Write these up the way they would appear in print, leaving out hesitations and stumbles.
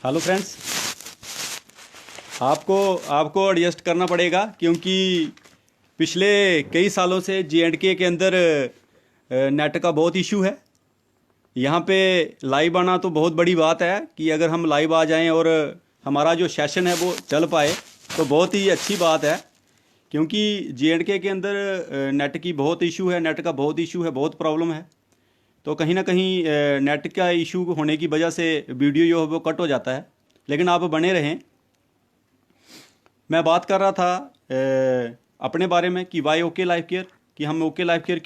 Hello friends, आपको आपको adjust करना पड़ेगा क्योंकि पिछले कई सालों से J&K के अंदर नेट का बहुत इशू है। यहाँ पे लाइव आना तो बहुत बड़ी बात है कि अगर हम लाइव आ जाएं और हमारा जो सेशन है वो चल पाए तो बहुत ही अच्छी बात है, क्योंकि J&K के अंदर नेट की बहुत इशू है, नेट का बहुत इशू है, बहुत प्रॉब्लम है। तो कहीं ना कहीं नेट का इशू होने की वजह से वीडियो जो है वो कट हो जाता है, लेकिन आप बने रहें। मैं बात कर रहा था अपने बारे में कि वाई ओके लाइफ केयर, कि हम ओके लाइफ केयर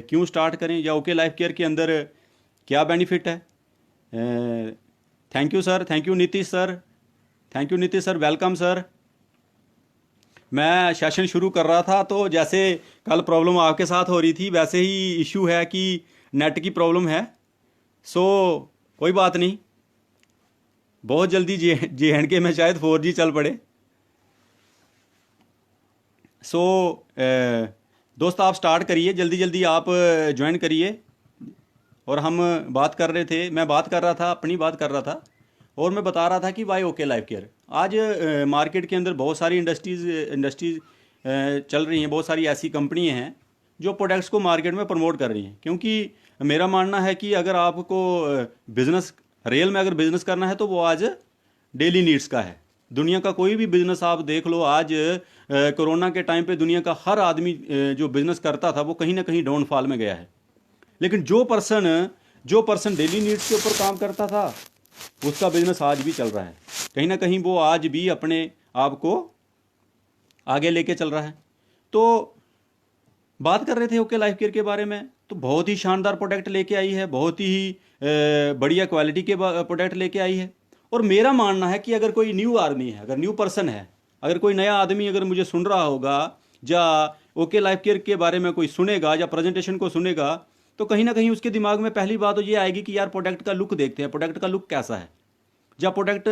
क्यों स्टार्ट करें या ओके लाइफ केयर के अंदर क्या बेनिफिट है। Thank you sir, thank you Nitish sir, thank you Nitish sir, welcome sir. मैं सेशन शुरू कर रहा था तो जैसे कल प्रॉब्लम आपके साथ हो रही थी वैसे ही इशू है कि नेट की प्रॉब्लम है। सो कोई बात नहीं, बहुत जल्दी J&K में शायद 4G चल पड़े। सो दोस्त आप स्टार्ट करिए, जल्दी जल्दी आप ज्वाइन करिए। और हम बात कर रहे थे, मैं बात कर रहा था, अपनी बात कर रहा था और मैं बता रहा था कि वाई ओके लाइफ केयर। आज मार्केट के अंदर बहुत सारी इंडस्ट्रीज चल रही हैं, बहुत सारी ऐसी कंपनियां हैं जो प्रोडक्ट्स को मार्केट में प्रमोट कर रही हैं। क्योंकि मेरा मानना है कि अगर आपको बिजनेस रियल में अगर बिजनेस करना है तो वो आज डेली नीड्स का है। दुनिया का कोई भी बिजनेस आप देख लो, आज कोरोना के टाइम पे दुनिया का हर आदमी जो बिजनेस करता था वो कहीं ना कहीं डाउनफॉल में गया है। लेकिन जो पर्सन डेली नीड्स के ऊपर काम करता था उसका बिजनेस आज भी चल रहा है। कहीं ना कहीं वो आज भी अपने आप को आगे लेके चल रहा है। तो बात कर रहे थे ओके लाइफ केयर के बारे में, तो बहुत ही शानदार प्रोडक्ट लेके आई है, बहुत ही बढ़िया क्वालिटी के प्रोडक्ट लेके आई है। और मेरा मानना है कि अगर कोई न्यू आदमी है, अगर न्यू पर्सन है, अगर कोई नया आदमी अगर मुझे सुन रहा होगा या ओके लाइफ केयर के बारे में कोई सुनेगा या प्रेजेंटेशन को सुनेगा, तो कहीं ना कहीं उसके दिमाग में पहली बात तो ये आएगी कि यार प्रोडक्ट का लुक देखते हैं, प्रोडक्ट का लुक कैसा है या प्रोडक्ट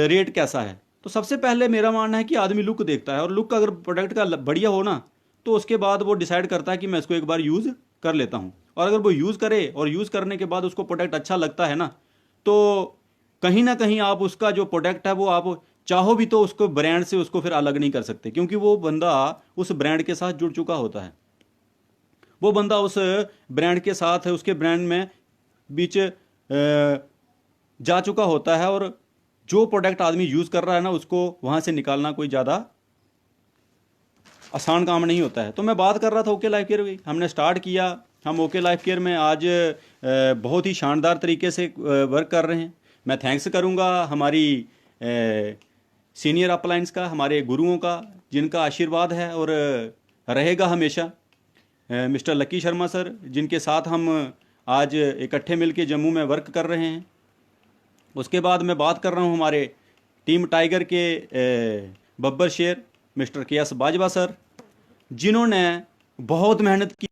रेट कैसा है। तो सबसे पहले मेरा मानना है कि आदमी लुक देखता है, और लुक अगर प्रोडक्ट का बढ़िया हो ना तो उसके बाद वो डिसाइड करता है कि मैं इसको एक बार यूज़ कर लेता हूँ। और अगर वो यूज़ करे और यूज़ करने के बाद उसको प्रोडक्ट अच्छा लगता है ना, तो कहीं ना कहीं आप उसका जो प्रोडक्ट है वो आप चाहो भी तो उसको ब्रांड से उसको फिर अलग नहीं कर सकते, क्योंकि वो बंदा उस ब्रांड के साथ जुड़ चुका होता है। वो बंदा उस ब्रांड के साथ है, उसके ब्रांड में बीच जा चुका होता है, और जो प्रोडक्ट आदमी यूज़ कर रहा है ना उसको वहाँ से निकालना कोई ज़्यादा आसान काम नहीं होता है। तो मैं बात कर रहा था ओके लाइफ केयर की, हमने स्टार्ट किया। हम ओके लाइफ केयर में आज बहुत ही शानदार तरीके से वर्क कर रहे हैं। मैं थैंक्स करूंगा हमारी सीनियर अपलाइंस का, हमारे गुरुओं का, जिनका आशीर्वाद है और रहेगा हमेशा। मिस्टर लकी शर्मा सर, जिनके साथ हम आज इकट्ठे मिलके जम्मू में वर्क कर रहे हैं। उसके बाद मैं बात कर रहा हूँ हमारे टीम टाइगर के बब्बर शेर मिस्टर KS बाजवा सर, जिन्होंने बहुत मेहनत की,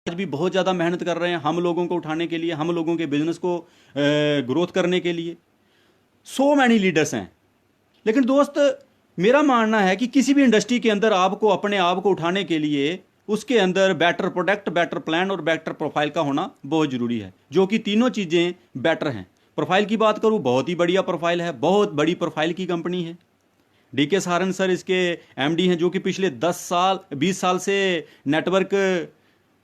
आज भी बहुत ज़्यादा मेहनत कर रहे हैं हम लोगों को उठाने के लिए, हम लोगों के बिजनेस को ग्रोथ करने के लिए। सो मैनी लीडर्स हैं। लेकिन दोस्त, मेरा मानना है कि किसी भी इंडस्ट्री के अंदर आपको अपने आप को उठाने के लिए उसके अंदर बेटर प्रोडक्ट, बेटर प्लान और बेटर प्रोफाइल का होना बहुत ज़रूरी है, जो कि तीनों चीज़ें बेटर हैं। प्रोफाइल की बात करूँ, बहुत ही बढ़िया प्रोफाइल है, बहुत बड़ी प्रोफाइल की कंपनी है। DK सहारन सर इसके MD हैं, जो कि पिछले 10 साल 20 साल से नेटवर्क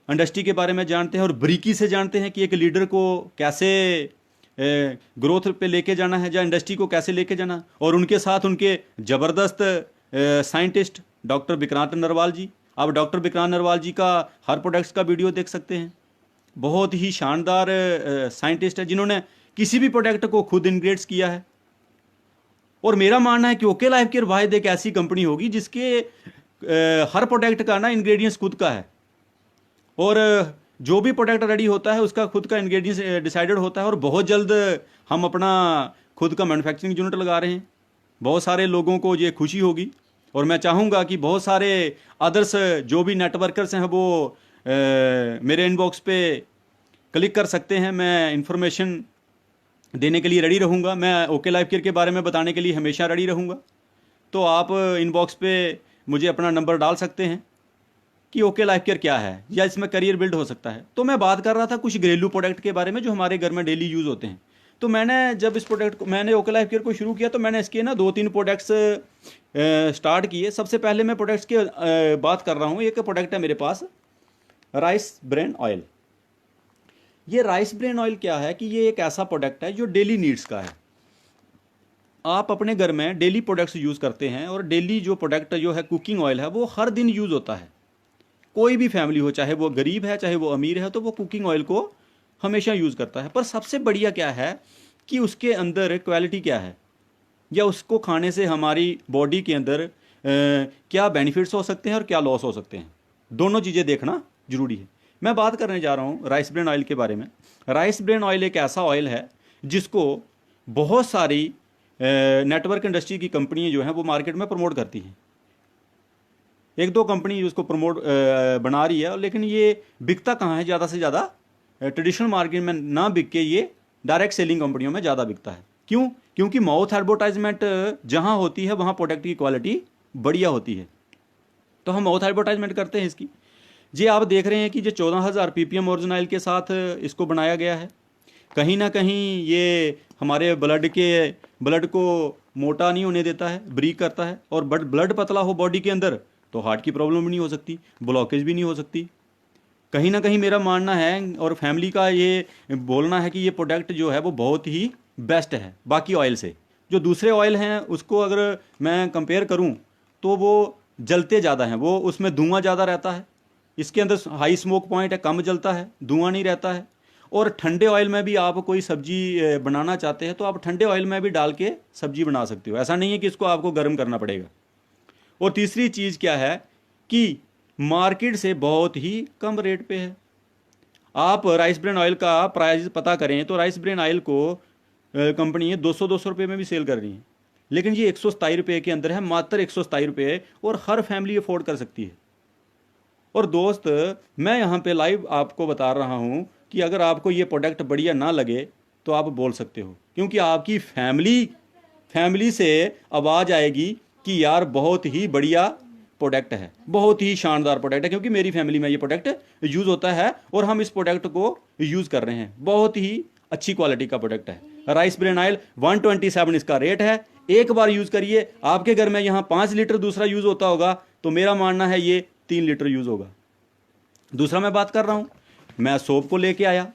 इंडस्ट्री के बारे में जानते हैं और बरीकी से जानते हैं कि एक लीडर को कैसे ग्रोथ पे लेके जाना है या इंडस्ट्री को कैसे लेके जाना। और उनके साथ उनके ज़बरदस्त साइंटिस्ट डॉक्टर विक्रांत नरवाल जी। आप डॉक्टर विक्रांत नरवाल जी का हर प्रोडक्ट्स का वीडियो देख सकते हैं। बहुत ही शानदार साइंटिस्ट है, जिन्होंने किसी भी प्रोडक्ट को खुद इंग्रेड्स किया है। और मेरा मानना है कि ओके लाइफ केयर वाहिद एक ऐसी कंपनी होगी जिसके हर प्रोडक्ट का ना इंग्रेडिएंट्स खुद का है, और जो भी प्रोडक्ट रेडी होता है उसका खुद का इंग्रेडिएंट्स डिसाइडेड होता है। और बहुत जल्द हम अपना खुद का मैन्युफैक्चरिंग यूनिट लगा रहे हैं। बहुत सारे लोगों को ये खुशी होगी, और मैं चाहूँगा कि बहुत सारे अदर्स जो भी नेटवर्कर्स हैं वो मेरे इनबॉक्स पे क्लिक कर सकते हैं। मैं इंफॉर्मेशन देने के लिए रेडी रहूँगा, मैं ओके लाइफ केयर के बारे में बताने के लिए हमेशा रेडी रहूँगा। तो आप इनबॉक्स पे मुझे अपना नंबर डाल सकते हैं कि ओके लाइफ केयर क्या है या इसमें करियर बिल्ड हो सकता है। तो मैं बात कर रहा था कुछ घरेलू प्रोडक्ट के बारे में जो हमारे घर में डेली यूज़ होते हैं। तो मैंने जब इस प्रोडक्ट को, मैंने ओके लाइफ केयर को शुरू किया तो मैंने इसके ना 2-3 प्रोडक्ट्स स्टार्ट किए। सबसे पहले मैं प्रोडक्ट्स की बात कर रहा हूँ। एक प्रोडक्ट है मेरे पास, राइस ब्रेन ऑयल। ये राइस ब्रेन ऑयल क्या है कि ये एक ऐसा प्रोडक्ट है जो डेली नीड्स का है। आप अपने घर में डेली प्रोडक्ट्स यूज़ करते हैं, और डेली जो प्रोडक्ट जो है कुकिंग ऑयल है वो हर दिन यूज़ होता है। कोई भी फैमिली हो, चाहे वो गरीब है चाहे वो अमीर है, तो वो कुकिंग ऑयल को हमेशा यूज़ करता है। पर सबसे बढ़िया क्या है कि उसके अंदर क्वालिटी क्या है, या उसको खाने से हमारी बॉडी के अंदर क्या बेनिफिट्स हो सकते हैं और क्या लॉस हो सकते हैं, दोनों चीज़ें देखना जरूरी है। मैं बात करने जा रहा हूँ राइस ब्रेन ऑयल के बारे में। राइस ब्रेन ऑयल एक ऐसा ऑयल है जिसको बहुत सारी नेटवर्क इंडस्ट्री की कंपनियाँ जो हैं वो मार्केट में प्रमोट करती हैं। 1-2 कंपनी उसको प्रमोट बना रही है, लेकिन ये बिकता कहाँ है ज़्यादा से ज़्यादा? ट्रेडिशनल मार्केट में ना बिक के ये डायरेक्ट सेलिंग कंपनियों में ज़्यादा बिकता है। क्यों? क्योंकि माउथ एडवर्टाइजमेंट जहाँ होती है वहाँ प्रोडक्ट की क्वालिटी बढ़िया होती है, तो हम माउथ एडवर्टाइजमेंट करते हैं इसकी। जी आप देख रहे हैं कि जो 14,000 ppm ओरिजिन ऑयल के साथ इसको बनाया गया है। कहीं ना कहीं ये हमारे ब्लड को मोटा नहीं होने देता है, ब्रीक करता है। और ब्लड पतला हो बॉडी के अंदर तो हार्ट की प्रॉब्लम भी नहीं हो सकती, ब्लॉकेज भी नहीं हो सकती। कहीं ना कहीं मेरा मानना है और फैमिली का ये बोलना है कि ये प्रोडक्ट जो है वो बहुत ही बेस्ट है बाकी ऑयल से। जो दूसरे ऑयल हैं उसको अगर मैं कंपेयर करूं तो वो जलते ज़्यादा हैं, वो उसमें धुआं ज़्यादा रहता है। इसके अंदर हाई स्मोक पॉइंट है, कम जलता है, धुआं नहीं रहता है। और ठंडे ऑयल में भी आप कोई सब्जी बनाना चाहते हैं तो आप ठंडे ऑयल में भी डाल के सब्जी बना सकते हो, ऐसा नहीं है कि इसको आपको गर्म करना पड़ेगा। और तीसरी चीज़ क्या है कि मार्केट से बहुत ही कम रेट पे है। आप राइस ब्रेन ऑयल का प्राइस पता करें तो राइस ब्रेन ऑयल को कंपनी 200 रुपये में भी सेल कर रही है, लेकिन ये 127 रुपये के अंदर है, मात्र 127 रुपये, और हर फैमिली अफोर्ड कर सकती है। और दोस्त मैं यहाँ पे लाइव आपको बता रहा हूँ कि अगर आपको ये प्रोडक्ट बढ़िया ना लगे तो आप बोल सकते हो, क्योंकि आपकी फैमिली से आवाज़ आएगी कि यार बहुत ही बढ़िया प्रोडक्ट है, बहुत ही शानदार प्रोडक्ट है, क्योंकि मेरी फैमिली में ये प्रोडक्ट यूज़ होता है और हम इस प्रोडक्ट को यूज़ कर रहे हैं। बहुत ही अच्छी क्वालिटी का प्रोडक्ट है राइस ब्रेन ऑयल। 127 इसका रेट है। एक बार यूज़ करिए, आपके घर में यहाँ 5 लीटर दूसरा यूज़ होता होगा तो मेरा मानना है ये 3 लीटर यूज़ होगा। दूसरा मैं बात कर रहा हूँ, मैं सोप को लेके आया,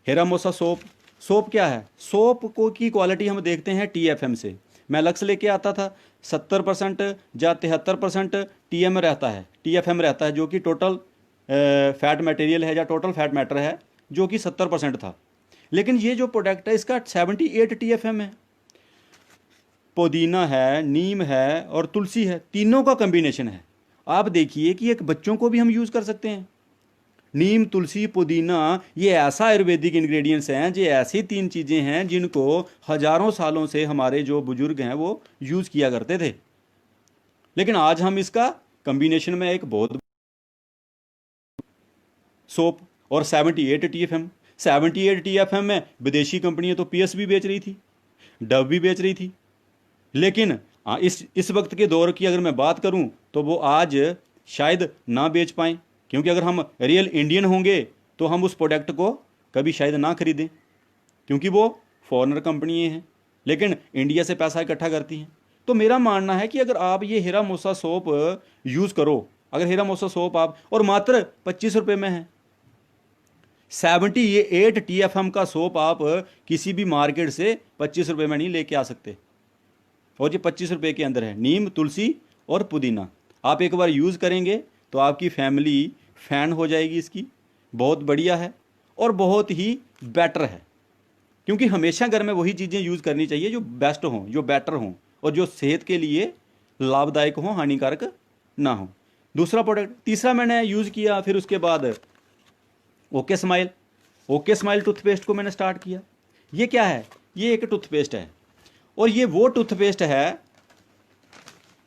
हेरा मोसा सोप। सोप क्या है? सोप को की क्वालिटी हम देखते हैं TFM से। मैं लक्स लेके आता था, 70% या 73% TM रहता है, TFM रहता है, जो कि टोटल फैट मटेरियल है या टोटल फैट मैटर है, जो कि 70% था। लेकिन ये जो प्रोडक्ट है इसका 78 TFM है। पुदीना है, नीम है और तुलसी है, तीनों का कम्बिनेशन है। आप देखिए कि एक बच्चों को भी हम यूज़ कर सकते हैं। नीम, तुलसी, पुदीना, ये ऐसा आयुर्वेदिक इंग्रेडिएंट्स हैं, ये ऐसी 3 चीज़ें हैं जिनको हजारों सालों से हमारे जो बुजुर्ग हैं वो यूज़ किया करते थे। लेकिन आज हम इसका कम्बिनेशन में एक बहुत सोप और 78 TFM, 78 TFM में विदेशी कंपनियां तो PS भी बेच रही थी, डव भी बेच रही थी। लेकिन इस वक्त के दौर की अगर मैं बात करूं तो वो आज शायद ना बेच पाएँ, क्योंकि अगर हम रियल इंडियन होंगे तो हम उस प्रोडक्ट को कभी शायद ना खरीदें, क्योंकि वो फॉरेनर कंपनी हैं लेकिन इंडिया से पैसा इकट्ठा करती हैं। तो मेरा मानना है कि अगर आप ये हीरा मोसा सोप यूज़ करो, अगर हीरा मोसा सोप आप, और मात्र 25 रुपये में है, 78 TFM का सोप आप किसी भी मार्केट से 25 रुपये में नहीं लेके आ सकते, और ये 25 रुपये के अंदर है। नीम, तुलसी और पुदीना, आप एक बार यूज़ करेंगे तो आपकी फैमिली फ़ैन हो जाएगी इसकी। बहुत बढ़िया है और बहुत ही बेटर है, क्योंकि हमेशा घर में वही चीज़ें यूज़ करनी चाहिए जो बेस्ट हों, जो बेटर हों और जो सेहत के लिए लाभदायक हों, हानिकारक ना हो। दूसरा प्रोडक्ट, तीसरा मैंने यूज़ किया, फिर उसके बाद ओके स्माइल टूथपेस्ट को मैंने स्टार्ट किया। ये क्या है? ये एक टूथपेस्ट है, और ये वो टूथपेस्ट है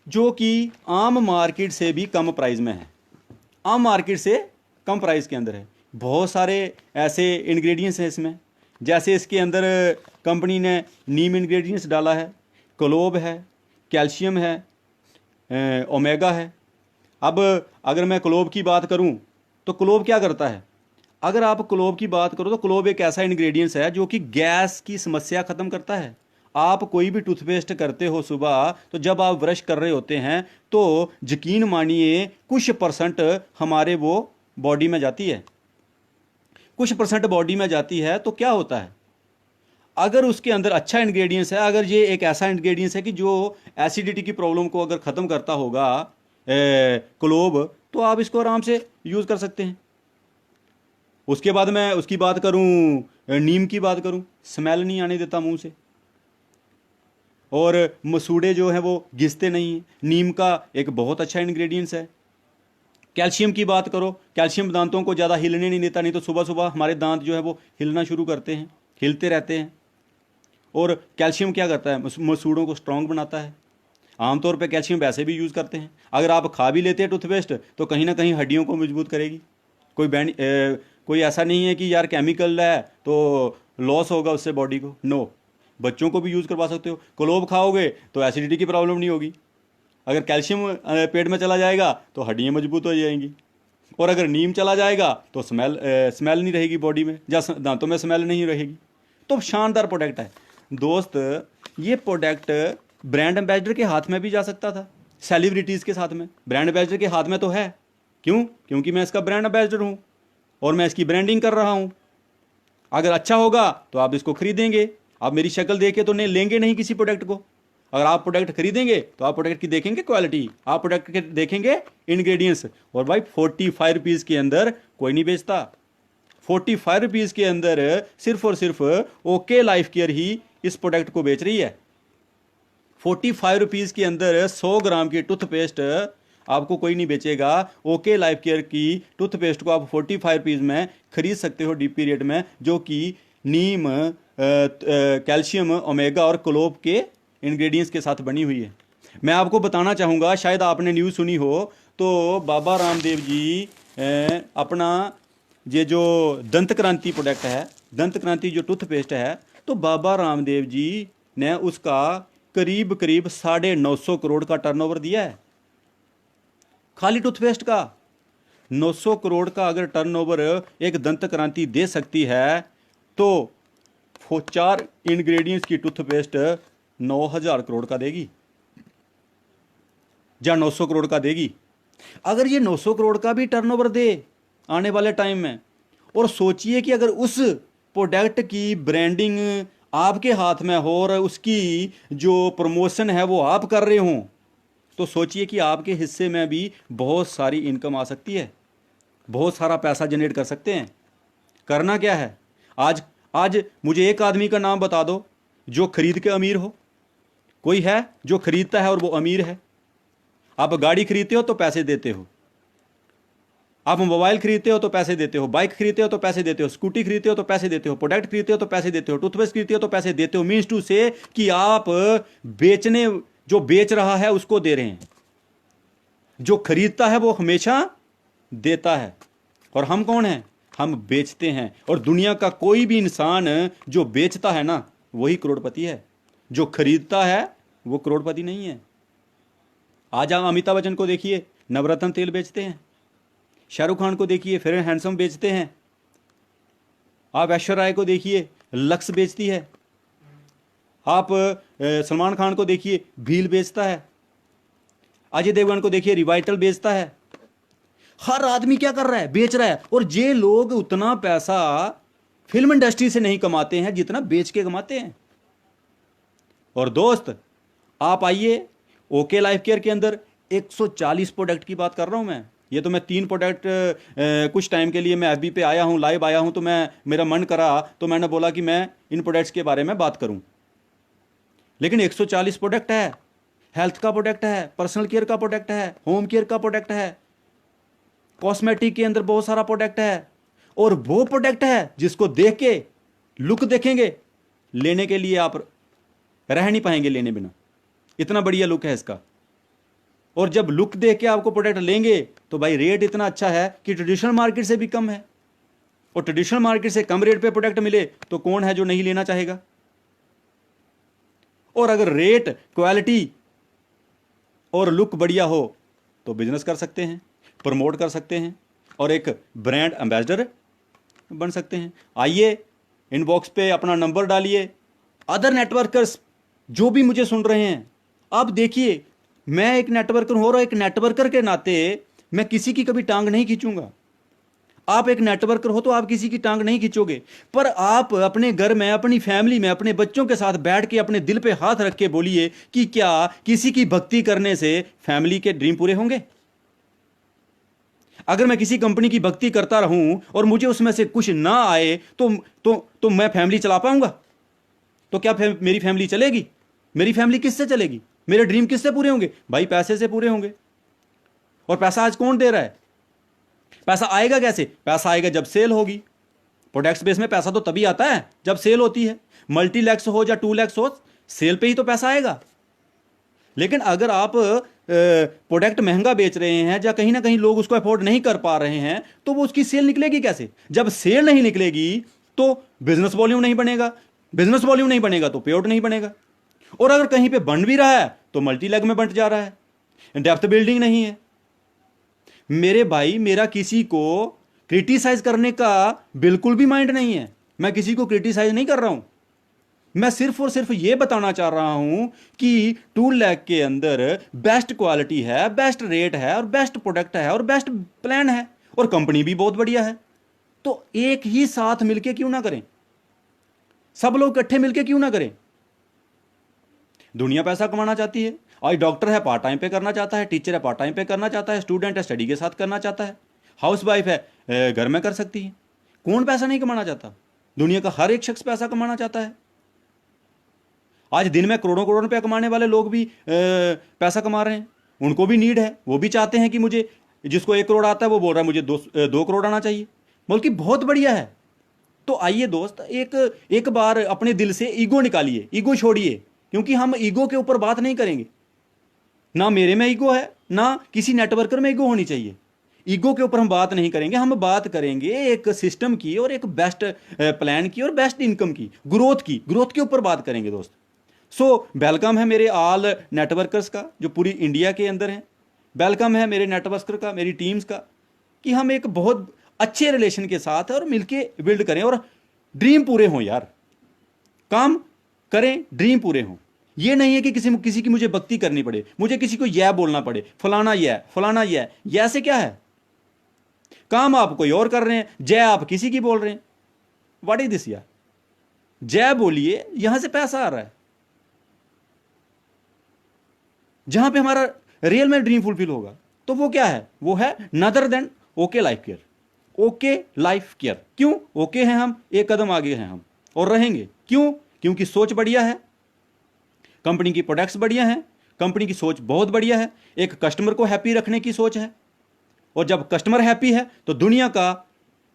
जो कि आम मार्केट से भी कम प्राइस में है, आम मार्केट से कम प्राइस के अंदर है। बहुत सारे ऐसे इंग्रेडिएंट्स हैं इसमें, जैसे इसके अंदर कंपनी ने नीम इंग्रेडिएंट्स डाला है, क्लोव है, कैल्शियम है, ओमेगा है। अब अगर मैं क्लोव की बात करूं तो क्लोव क्या करता है? अगर आप क्लोव की बात करो तो क्लोव एक ऐसा इंग्रेडिएंट्स है जो कि गैस की समस्या खत्म करता है। आप कोई भी टूथपेस्ट करते हो सुबह, तो जब आप ब्रश कर रहे होते हैं तो यकीन मानिए कुछ परसेंट हमारे वो बॉडी में जाती है, कुछ परसेंट बॉडी में जाती है। तो क्या होता है, अगर उसके अंदर अच्छा इंग्रेडिएंट्स है, अगर ये एक ऐसा इंग्रेडिएंट्स है कि जो एसिडिटी की प्रॉब्लम को अगर ख़त्म करता होगा क्लोव, तो आप इसको आराम से यूज़ कर सकते हैं। उसके बाद मैं उसकी बात करूं, नीम की बात करूं, स्मेल नहीं आने देता मुंह से, और मसूड़े जो हैं वो घिसते नहीं हैं। नीम का एक बहुत अच्छा इंग्रेडिएंट्स है। कैल्शियम की बात करो, कैल्शियम दांतों को ज़्यादा हिलने नहीं देता, नहीं तो सुबह सुबह हमारे दांत जो है वो हिलना शुरू करते हैं, हिलते रहते हैं। और कैल्शियम क्या करता है, मसूड़ों को स्ट्रांग बनाता है। आमतौर पे कैल्शियम वैसे भी यूज़ करते हैं। अगर आप खा भी लेते हैं टूथपेस्ट तो कहीं ना कहीं हड्डियों को मजबूत करेगी। कोई ऐसा नहीं है कि यार केमिकल है तो लॉस होगा उससे बॉडी को, नो। बच्चों को भी यूज़ करवा सकते हो। क्लोव खाओगे तो एसिडिटी की प्रॉब्लम नहीं होगी। अगर कैल्शियम पेट में चला जाएगा तो हड्डियाँ मजबूत हो जाएंगी। और अगर नीम चला जाएगा तो स्मेल नहीं रहेगी बॉडी में, या दांतों में स्मेल नहीं रहेगी। तो शानदार प्रोडक्ट है दोस्त। ये प्रोडक्ट ब्रांड एम्बेसडर के हाथ में भी जा सकता था, सेलिब्रिटीज़ के साथ में। ब्रांड एम्बेसडर के हाथ में तो है, क्यों? क्योंकि मैं इसका ब्रांड एम्बेसडर हूँ और मैं इसकी ब्रांडिंग कर रहा हूँ। अगर अच्छा होगा तो आप इसको खरीदेंगे। आप मेरी शक्ल देख के तो नहीं लेंगे नहीं किसी प्रोडक्ट को। अगर आप प्रोडक्ट खरीदेंगे तो आप प्रोडक्ट की देखेंगे क्वालिटी, आप प्रोडक्ट के देखेंगे इंग्रेडिएंट्स। और भाई 45 रुपीज़ के अंदर कोई नहीं बेचता। 45 रुपीज़ के अंदर सिर्फ और सिर्फ ओके लाइफ केयर ही इस प्रोडक्ट को बेच रही है। 45 रुपीज़ के अंदर 100 ग्राम की टूथपेस्ट आपको कोई नहीं बेचेगा। ओके लाइफ केयर की टूथपेस्ट को आप 45 रुपीज़ में खरीद सकते हो डीपी रेट में, जो कि नीम, कैल्शियम, ओमेगा और क्लोव के इंग्रेडिएंट्स के साथ बनी हुई है। मैं आपको बताना चाहूँगा, शायद आपने न्यूज़ सुनी हो, तो बाबा रामदेव जी अपना ये जो दंत क्रांति प्रोडक्ट है, दंत क्रांति जो टूथपेस्ट है, तो बाबा रामदेव जी ने उसका करीब करीब 950 करोड़ का टर्नओवर दिया है। खाली टूथपेस्ट का 900 करोड़ का अगर टर्नओवर एक दंत क्रांति दे सकती है, तो 4 इंग्रेडिएंट्स की टूथपेस्ट 9000 करोड़ का देगी, या 900 करोड़ का देगी। अगर ये 900 करोड़ का भी टर्नओवर दे आने वाले टाइम में, और सोचिए कि अगर उस प्रोडक्ट की ब्रांडिंग आपके हाथ में हो और उसकी जो प्रमोशन है वो आप कर रहे हो, तो सोचिए कि आपके हिस्से में भी बहुत सारी इनकम आ सकती है, बहुत सारा पैसा जनरेट कर सकते हैं। करना क्या है, आज मुझे एक आदमी का नाम बता दो जो खरीद के अमीर हो। कोई है जो खरीदता है और वो अमीर है? आप गाड़ी खरीदते हो तो पैसे देते हो, आप मोबाइल खरीदते हो तो पैसे देते हो, बाइक खरीदते हो तो पैसे देते हो, स्कूटी खरीदते हो तो पैसे देते हो, प्रोडक्ट खरीदते हो तो पैसे देते हो, टूथपेस्ट खरीदते हो तो पैसे देते हो। मीन्स टू से कि आप जो बेच रहा है उसको दे रहे हैं, जो खरीदता है वो हमेशा देता है। और हम कौन हैं? हम बेचते हैं। और दुनिया का कोई भी इंसान जो बेचता है ना, वही करोड़पति है। जो खरीदता है वो करोड़पति नहीं है। आज आप अमिताभ बच्चन को देखिए, नवरत्न तेल बेचते हैं। शाहरुख खान को देखिए, फेयर एंड हैंडसम बेचते हैं। आप ऐश्वर्या राय को देखिए, लक्स बेचती है। आप सलमान खान को देखिए, भील बेचता है। अजय देवगन को देखिए, रिवाइटल बेचता है। हर आदमी क्या कर रहा है? बेच रहा है। और ये लोग उतना पैसा फिल्म इंडस्ट्री से नहीं कमाते हैं जितना बेच के कमाते हैं। और दोस्त, आप आइए, ओके लाइफ केयर के अंदर 140 प्रोडक्ट की बात कर रहा हूं मैं। ये तो मैं 3 प्रोडक्ट कुछ टाइम के लिए मैं एफबी पे आया हूं, लाइव आया हूं, तो मेरा मन करा तो मैंने बोला कि मैं इन प्रोडक्ट्स के बारे में बात करूं। लेकिन 140 प्रोडक्ट है। हेल्थ का प्रोडक्ट है, पर्सनल केयर का प्रोडक्ट है, होम केयर का प्रोडक्ट है, कॉस्मेटिक के अंदर बहुत सारा प्रोडक्ट है। और वो प्रोडक्ट है जिसको देख के लुक देखेंगे, लेने के लिए आप रह नहीं पाएंगे लेने बिना। इतना बढ़िया लुक है इसका। और जब लुक देख के आपको प्रोडक्ट लेंगे तो भाई रेट इतना अच्छा है कि ट्रेडिशनल मार्केट से भी कम है। और ट्रेडिशनल मार्केट से कम रेट पे प्रोडक्ट मिले तो कौन है जो नहीं लेना चाहेगा? और अगर रेट, क्वालिटी और लुक बढ़िया हो तो बिजनेस कर सकते हैं, प्रमोट कर सकते हैं और एक ब्रांड एम्बेसडर बन सकते हैं। आइए इनबॉक्स पे अपना नंबर डालिए। अदर नेटवर्कर्स जो भी मुझे सुन रहे हैं, आप देखिए, मैं एक नेटवर्कर हूं और एक नेटवर्कर के नाते मैं किसी की कभी टांग नहीं खींचूंगा। आप एक नेटवर्कर हो तो आप किसी की टांग नहीं खींचोगे, पर आप अपने घर में, अपनी फैमिली में, अपने बच्चों के साथ बैठ के अपने दिल पे हाथ रख के बोलिए कि क्या किसी की भक्ति करने से फैमिली के ड्रीम पूरे होंगे? अगर मैं किसी कंपनी की भक्ति करता रहूं और मुझे उसमें से कुछ ना आए तो मैं फैमिली चला पाऊंगा? तो क्या मेरी फैमिली चलेगी? मेरी फैमिली किससे चलेगी? मेरे ड्रीम किससे पूरे होंगे? भाई पैसे से पूरे होंगे। और पैसा आज कौन दे रहा है? पैसा आएगा कैसे? पैसा आएगा जब सेल होगी। प्रोडक्ट्स बेस में पैसा तो तभी आता है जब सेल होती है। मल्टी लैक्स हो या 2 लैक्स हो, सेल पे ही तो पैसा आएगा। लेकिन अगर आप प्रोडक्ट महंगा बेच रहे हैं या कहीं ना कहीं लोग उसको अफोर्ड नहीं कर पा रहे हैं, तो वो उसकी सेल निकलेगी कैसे? जब सेल नहीं निकलेगी तो बिजनेस वॉल्यूम नहीं बनेगा, बिजनेस वॉल्यूम नहीं बनेगा तो पेआउट नहीं बनेगा, और अगर कहीं पे बन भी रहा है तो मल्टी लेग में बंट जा रहा है, डेप्थ बिल्डिंग नहीं है। मेरे भाई, मेरा किसी को क्रिटिसाइज करने का बिल्कुल भी माइंड नहीं है। मैं किसी को क्रिटिसाइज नहीं कर रहा हूं। मैं सिर्फ और सिर्फ यह बताना चाह रहा हूं कि 2 लाख के अंदर बेस्ट क्वालिटी है, बेस्ट रेट है और बेस्ट प्रोडक्ट है और बेस्ट प्लान है और कंपनी भी बहुत बढ़िया है। तो एक ही साथ मिलके क्यों ना करें? सब लोग इकट्ठे मिलके क्यों ना करें? दुनिया पैसा कमाना चाहती है। आज डॉक्टर है पार्ट टाइम पे करना चाहता है, टीचर है पार्ट टाइम पे करना चाहता है, स्टूडेंट है स्टडी के साथ करना चाहता है, हाउस वाइफ है घर में कर सकती है। कौन पैसा नहीं कमाना चाहता? दुनिया का हर एक शख्स पैसा कमाना चाहता है। आज दिन में करोड़ों करोड़ रुपया कमाने वाले लोग भी पैसा कमा रहे हैं। उनको भी नीड है, वो भी चाहते हैं कि मुझे, जिसको 1 करोड़ आता है वो बोल रहा है मुझे 2 करोड़ आना चाहिए। बल्कि बहुत बढ़िया है। तो आइए दोस्त, एक बार अपने दिल से ईगो निकालिए, ईगो छोड़िए, क्योंकि हम ईगो के ऊपर बात नहीं करेंगे। ना मेरे में ईगो है, ना किसी नेटवर्कर में ईगो होनी चाहिए। ईगो के ऊपर हम बात नहीं करेंगे। हम बात करेंगे एक सिस्टम की और एक बेस्ट प्लान की और बेस्ट इनकम की, ग्रोथ के ऊपर बात करेंगे दोस्त। सो वेलकम है मेरे ऑल नेटवर्कर्स का जो पूरी इंडिया के अंदर हैं। वेलकम है मेरे नेटवर्कर का, मेरी टीम्स का, कि हम एक बहुत अच्छे रिलेशन के साथ और मिलके बिल्ड करें और ड्रीम पूरे हों यार। काम करें, ड्रीम पूरे हों। ये नहीं है कि किसी की मुझे भक्ति करनी पड़े, मुझे किसी को यह बोलना पड़े, फलाना यह से क्या है? काम आप कोई और कर रहे हैं, जय आप किसी की बोल रहे हैं। व्हाट इज दिस यार? जय बोलिए, यहां से पैसा आ रहा है। जहां पे हमारा रियल में ड्रीम फुलफिल होगा तो वो क्या है? वो है नदर then okay life care. Okay life care. क्यों ओके हैं हम? एक कदम आगे हैं हम और रहेंगे। क्यों? क्योंकि सोच बढ़िया है, कंपनी की प्रोडक्ट्स बढ़िया हैं, कंपनी की सोच बहुत बढ़िया है, एक कस्टमर को हैप्पी रखने की सोच है। और जब कस्टमर हैप्पी है तो दुनिया का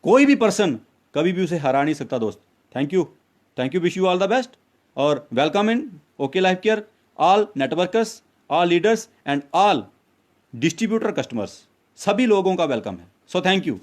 कोई भी पर्सन कभी भी उसे हरा नहीं सकता दोस्त। Thank you, wish you all the best और welcome in OK life care. All networkers, all leaders and all distributor customers, सभी लोगों का वेलकम है। So thank you.